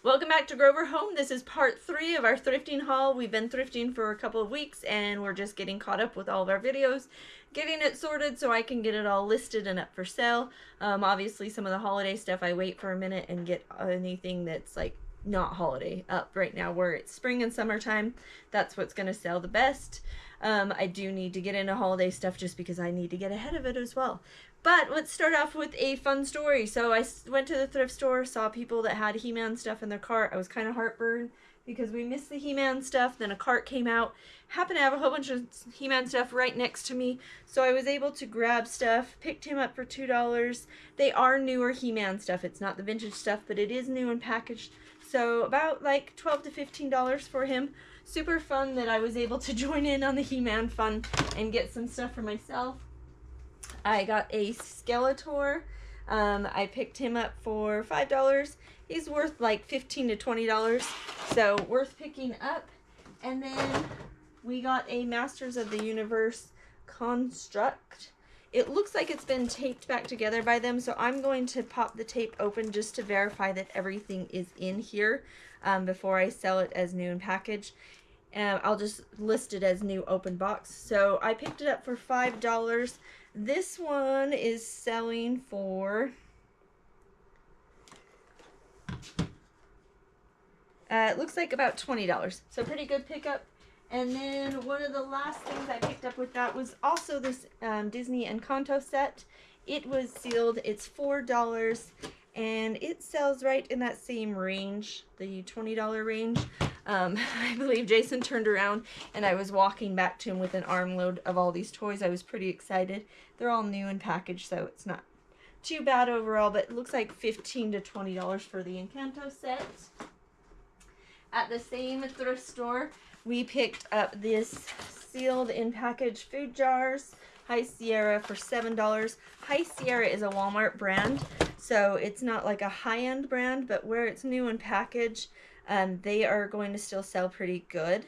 Welcome back to Grover Home. This is part 3 of our thrifting haul. We've been thrifting for a couple of weeks and we're just getting caught up with all of our videos, getting it sorted so I can get it all listed and up for sale. Obviously some of the holiday stuff I wait for a minute and get anything that's like not holiday up right now where it's spring and summertime. That's what's going to sell the best. I do need to get into holiday stuff just because I need to get ahead of it as well. But let's start off with a fun story. So I went to the thrift store, saw people that had He-Man stuff in their cart. I was kind of heartburned because we missed the He-Man stuff. Then a cart came out. Happened to have a whole bunch of He-Man stuff right next to me. So I was able to grab stuff, picked him up for $2. They are newer He-Man stuff. It's not the vintage stuff, but it is new and packaged. So about like $12 to $15 for him. Super fun that I was able to join in on the He-Man fun and get some stuff for myself. I got a Skeletor. I picked him up for $5. He's worth like $15 to $20, so worth picking up. And then we got a Masters of the Universe construct. It looks like it's been taped back together by them, so I'm going to pop the tape open just to verify that everything is in here before I sell it as new and packaged. I'll just list it as new open box. So I picked it up for $5. This one is selling for it looks like about $20. So pretty good pickup. And then one of the last things I picked up with that was also this Disney Encanto set. It was sealed. It's $4 and it sells right in that same range, the $20 range. I believe Jason turned around and I was walking back to him with an armload of all these toys. I was pretty excited. They're all new and packaged, so it's not too bad overall, but it looks like $15 to $20 for the Encanto set. At the same thrift store, we picked up this sealed in package food jars, High Sierra, for $7. High Sierra is a Walmart brand, so it's not like a high-end brand, but where it's new and packaged, they are going to still sell pretty good,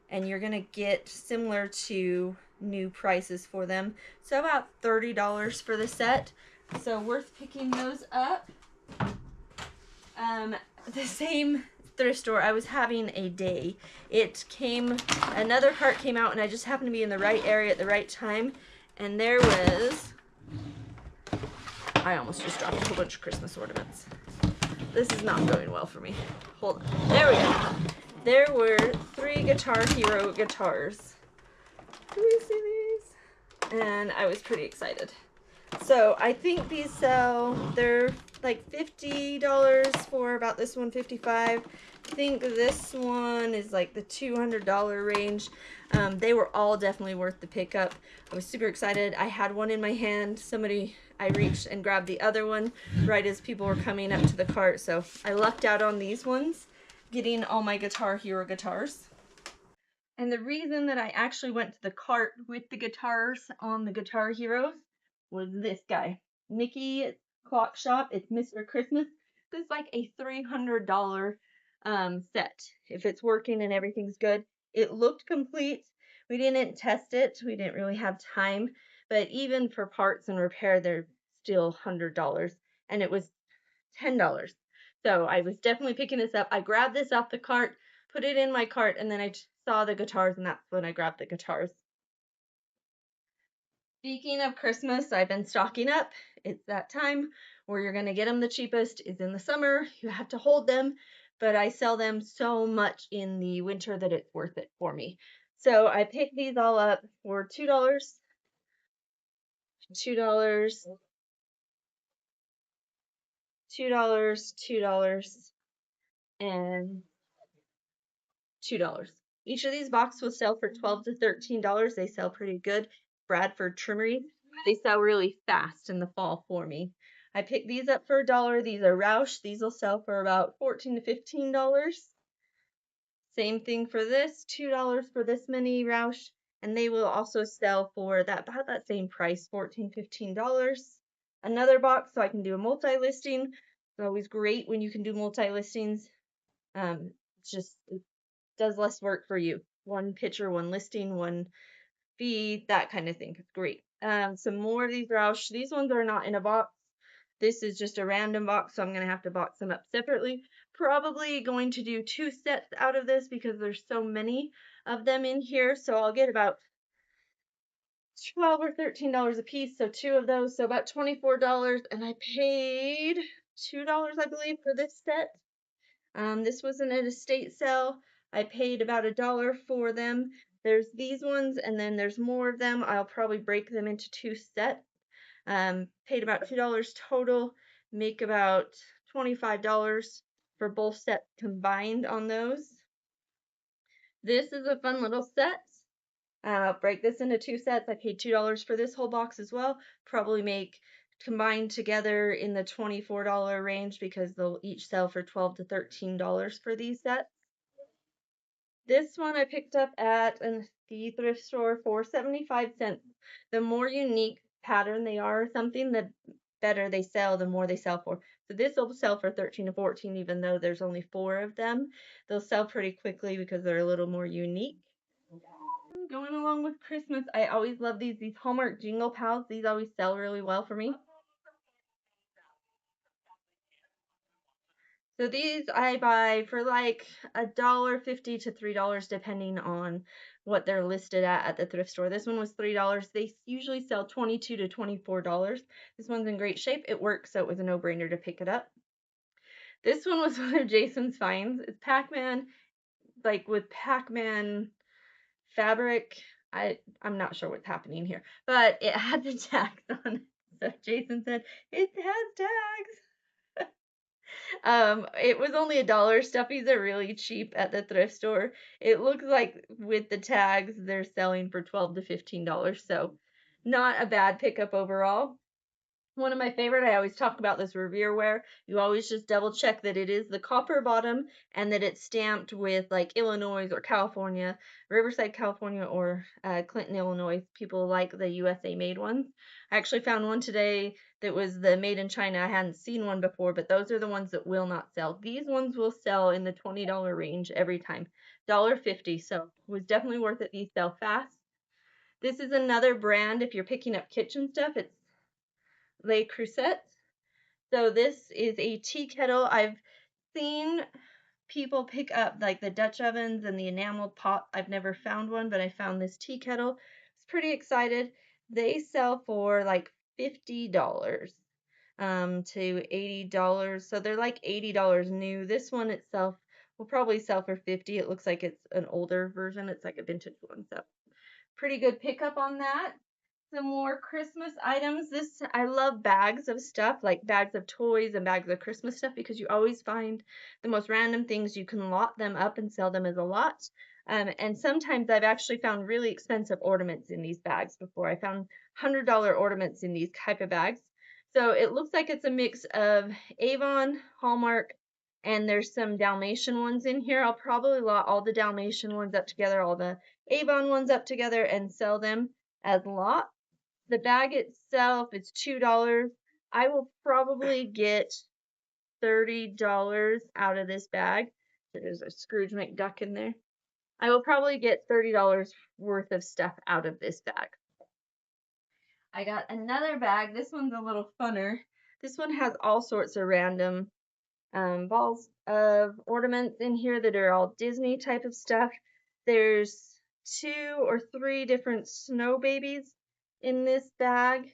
and you're going to get similar to new prices for them. So about $30 for the set, so worth picking those up. The same thrift store, I was having a day. Another cart came out and I just happened to be in the right area at the right time, and there was, I almost just dropped a whole bunch of Christmas ornaments. This is not going well for me. Hold on. There we go. There were 3 Guitar Hero guitars. Do you see these? And I was pretty excited. So I think these sell, they're like $50 for about this one, $55. I think this one is like the $200 range. They were all definitely worth the pickup. I was super excited. I had one in my hand. I reached and grabbed the other one right as people were coming up to the cart. So I lucked out on these ones, getting all my Guitar Hero guitars. And the reason that I actually went to the cart with the guitars on the Guitar Heroes was this guy. Mickey Clock Shop. It's Mr. Christmas. This is like a $300 set. If it's working and everything's good. It looked complete. We didn't test it. We didn't really have time. But even for parts and repair, they're still $100. And it was $10. So I was definitely picking this up. I grabbed this off the cart, put it in my cart, and then I saw the guitars, and that's when I grabbed the guitars. Speaking of Christmas, I've been stocking up. It's that time where you're going to get them the cheapest. It's in the summer. You have to hold them, but I sell them so much in the winter that it's worth it for me. So I picked these all up for $2, $2, $2, and $2. Each of these boxes will sell for $12 to $13. They sell pretty good. Bradford Trimmery. They sell really fast in the fall for me. I picked these up for $1. These are Roush. These will sell for about $14 to $15. Same thing for this, $2 for this many Roush, and they will also sell for about that same price, $14 to $15. Another box so I can do a multi-listing. It's always great when you can do multi-listings. It does less work for you. One picture, one listing, one feed, that kind of thing. It's great. Some more of these Roush. These ones are not in a box. This is just a random box, so I'm going to have to box them up separately. probably going to do 2 sets out of this because there's so many of them in here. So I'll get about 12 or $13 a piece, so 2 of those, so about $24, and I paid $2, I believe, for this set. This was an estate sale. I paid about $1 for them. There's these ones, and then there's more of them. I'll probably break them into 2 sets. Paid about $2 total, make about $25 for both sets combined on those. This is a fun little set. I'll break this into 2 sets. I paid $2 for this whole box as well. Probably make combined together in the $24 range because they'll each sell for $12 to $13 for these sets. This one I picked up at the thrift store for 75 cents. The more unique pattern they are or something, the better they sell, the more they sell for. So this will sell for 13 to 14 even though there's only 4 of them. They'll sell pretty quickly because they're a little more unique. Going along with Christmas, I always love these Hallmark Jingle Pals. These always sell really well for me. So these I buy for like $1.50 to $3 depending on what they're listed at the thrift store. This one was $3. They usually sell $22 to $24. This one's in great shape. It works, so it was a no-brainer to pick it up. This one was one of Jason's finds. It's Pac-Man, like with Pac-Man fabric. I'm not sure what's happening here, but it had the tags on it. So Jason said it has tags. It was only $1. Stuffies are really cheap at the thrift store. It looks like with the tags, they're selling for $12 to $15. So not a bad pickup overall. One of my favorite, I always talk about this Reseller. You always just double check that it is the copper bottom and that it's stamped with like Illinois or California, Riverside, California, or Clinton, Illinois. People like the USA made ones. I actually found one today that was the made in China. I hadn't seen one before, but those are the ones that will not sell. These ones will sell in the $20 range every time, $1.50. So it was definitely worth it. These sell fast. This is another brand. If you're picking up kitchen stuff, it's Le Creuset. So this is a tea kettle. I've seen people pick up like the Dutch ovens and the enameled pot. I've never found one, but I found this tea kettle. I was pretty excited. They sell for like $50 to $80. So they're like $80 new. This one itself will probably sell for $50. It looks like it's an older version. It's like a vintage one. So pretty good pickup on that. Some more Christmas items. I love bags of stuff, like bags of toys and bags of Christmas stuff, because you always find the most random things. You can lot them up and sell them as a lot. And sometimes I've actually found really expensive ornaments in these bags before. I found $100 ornaments in these type of bags. So it looks like it's a mix of Avon, Hallmark, and there's some Dalmatian ones in here. I'll probably lot all the Dalmatian ones up together, all the Avon ones up together, and sell them as lots. The bag itself is $2. I will probably get $30 out of this bag. There's a Scrooge McDuck in there. I will probably get $30 worth of stuff out of this bag. I got another bag. This one's a little funner. This one has all sorts of random balls of ornaments in here that are all Disney type of stuff. There's 2 or 3 different snow babies in this bag,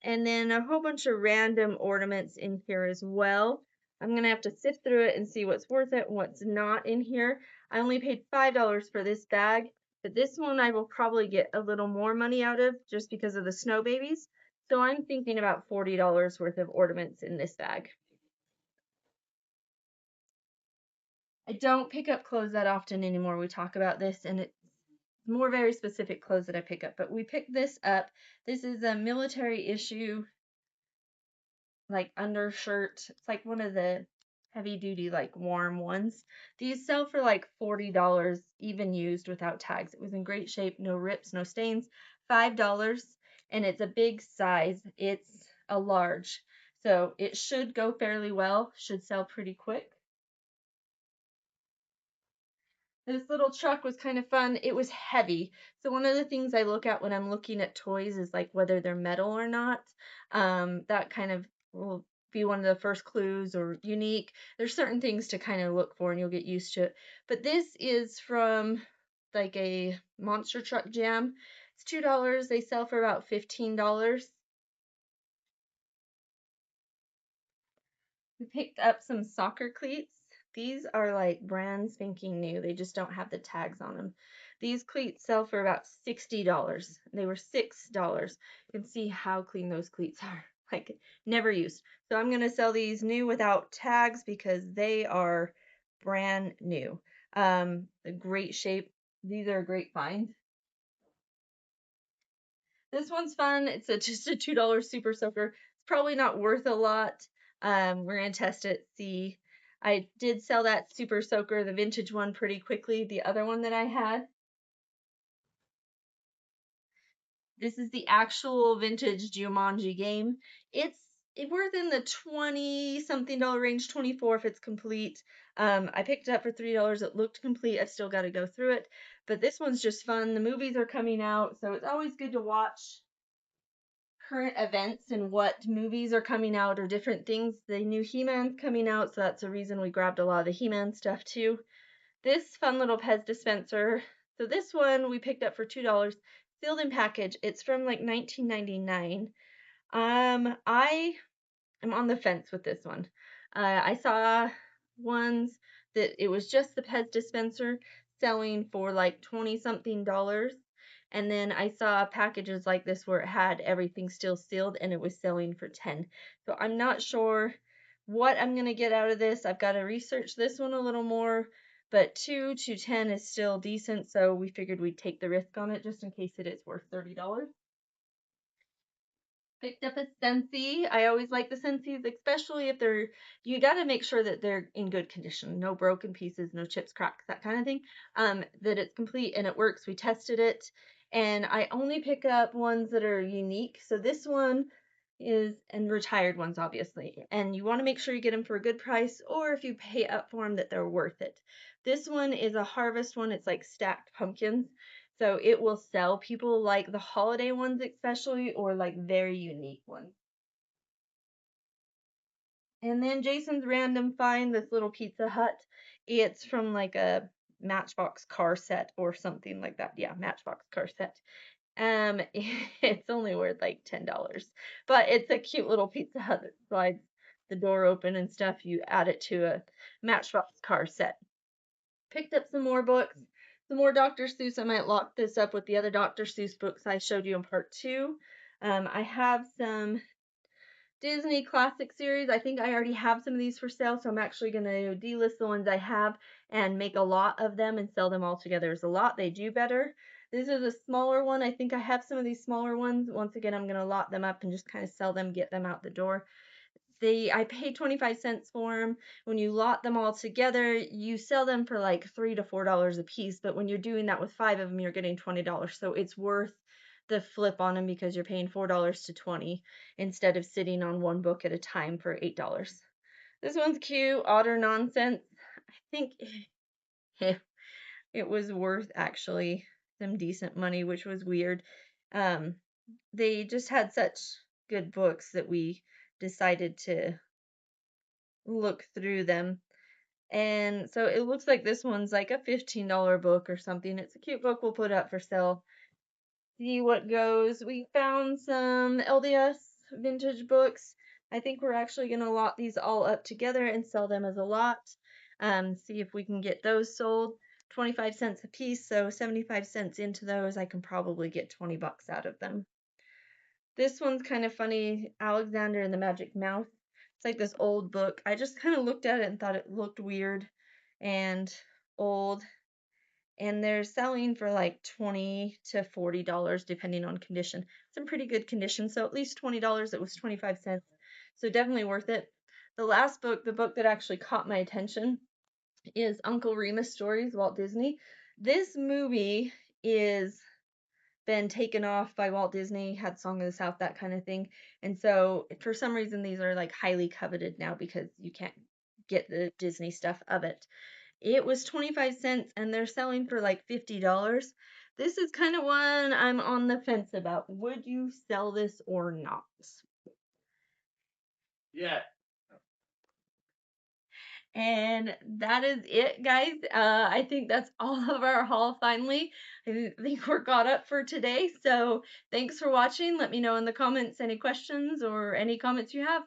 and then a whole bunch of random ornaments in here as well. I'm going to have to sift through it and see what's worth it and what's not in here. I only paid $5 for this bag, but this one I will probably get a little more money out of just because of the snow babies. So I'm thinking about $40 worth of ornaments in this bag. I don't pick up clothes that often anymore. We talk about this, and it's more very specific clothes that I pick up. But we picked this up. This is a military issue, like undershirt. It's like one of the heavy duty, like warm ones. These sell for like $40, even used without tags. It was in great shape, no rips, no stains. $5, and it's a big size. It's a large. So it should go fairly well, should sell pretty quick. This little truck was kind of fun. It was heavy. So one of the things I look at when I'm looking at toys is like whether they're metal or not. That kind of will be one of the first clues, or unique. There's certain things to kind of look for and you'll get used to it. But this is from like a monster truck jam. It's $2. They sell for about $15. We picked up some soccer cleats. These are like brand spanking new. They just don't have the tags on them. These cleats sell for about $60. They were $6. You can see how clean those cleats are. Like never used. So I'm gonna sell these new without tags because they are brand new. A great shape. These are a great find. This one's fun. It's just a $2 super soaker. It's probably not worth a lot. We're gonna test it, see. I did sell that super soaker, the vintage one, pretty quickly. The other one that I had. This is the actual vintage Jumanji game. It's worth in the 20 something dollar range, 24 if it's complete. I picked it up for $3. It looked complete. I've still got to go through it, but this one's just fun. The movies are coming out, so it's always good to watch current events and what movies are coming out or different things. The new He-Man's coming out, so that's the reason we grabbed a lot of the He-Man stuff too. This fun little Pez dispenser. So this one we picked up for $2, sealed in package. It's from like 1999. I am on the fence with this one. I saw ones that it was just the Pez dispenser selling for like 20 something dollars. And then I saw packages like this where it had everything still sealed and it was selling for 10. So I'm not sure what I'm going to get out of this. I've got to research this one a little more, but 2 to 10 is still decent. So we figured we'd take the risk on it just in case it is worth $30. Picked up a Scentsy. I always like the Scentsy's, especially if you got to make sure that they're in good condition. No broken pieces, no chips, cracks, that kind of thing. That it's complete and it works. We tested it. And I only pick up ones that are unique. So this one is, and retired ones, obviously. And you want to make sure you get them for a good price, or if you pay up for them, that they're worth it. This one is a harvest one. It's like stacked pumpkins. So it will sell. People like the holiday ones especially, or like very unique ones. And then Jason's random find, this little Pizza Hut. It's from like a Matchbox car set or something like that. Yeah, Matchbox car set. It's only worth like $10, but it's a cute little Pizza Hut that slides the door open and stuff. You add it to a Matchbox car set. Picked up some more books, some more Dr. Seuss. I might lock this up with the other Dr. Seuss books I showed you in part 2. I have some Disney classic series. I think I already have some of these for sale, so I'm actually going to delist the ones I have and make a lot of them and sell them all together as a lot. They do better. This is a smaller one. I think I have some of these smaller ones. Once again, I'm going to lot them up and just kind of sell them, get them out the door. I paid 25 cents for them. When you lot them all together, you sell them for like $3 to $4 a piece. But when you're doing that with 5 of them, you're getting $20. So it's worth the flip on them because you're paying $4 to 20 instead of sitting on one book at a time for $8. This one's cute, Otter Nonsense. I think it was worth actually some decent money, which was weird. Um, they just had such good books that we decided to look through them. And so it looks like this one's like a $15 book or something. It's a cute book we'll put up for sale. See what goes. We found some LDS vintage books. I think we're actually going to lot these all up together and sell them as a lot. See if we can get those sold. 25 cents a piece, so 75 cents into those, I can probably get 20 bucks out of them. This one's kind of funny, Alexander and the Magic Mouth. It's like this old book. I just kind of looked at it and thought it looked weird and old. And they're selling for like $20 to $40 depending on condition. It's in pretty good condition, so at least $20. It was 25 cents. So definitely worth it. The last book, the book that actually caught my attention, is Uncle Remus Stories, Walt Disney. This movie is been taken off by Walt Disney, had Song of the South, that kind of thing. And so for some reason these are like highly coveted now because you can't get the Disney stuff of it. It was 25 cents and they're selling for like $50. This is kind of one I'm on the fence about. Would you sell this or not? Yeah, And that is it, guys. I think that's all of our haul finally. I think we're caught up for today. So thanks for watching. Let me know in the comments any questions or any comments you have.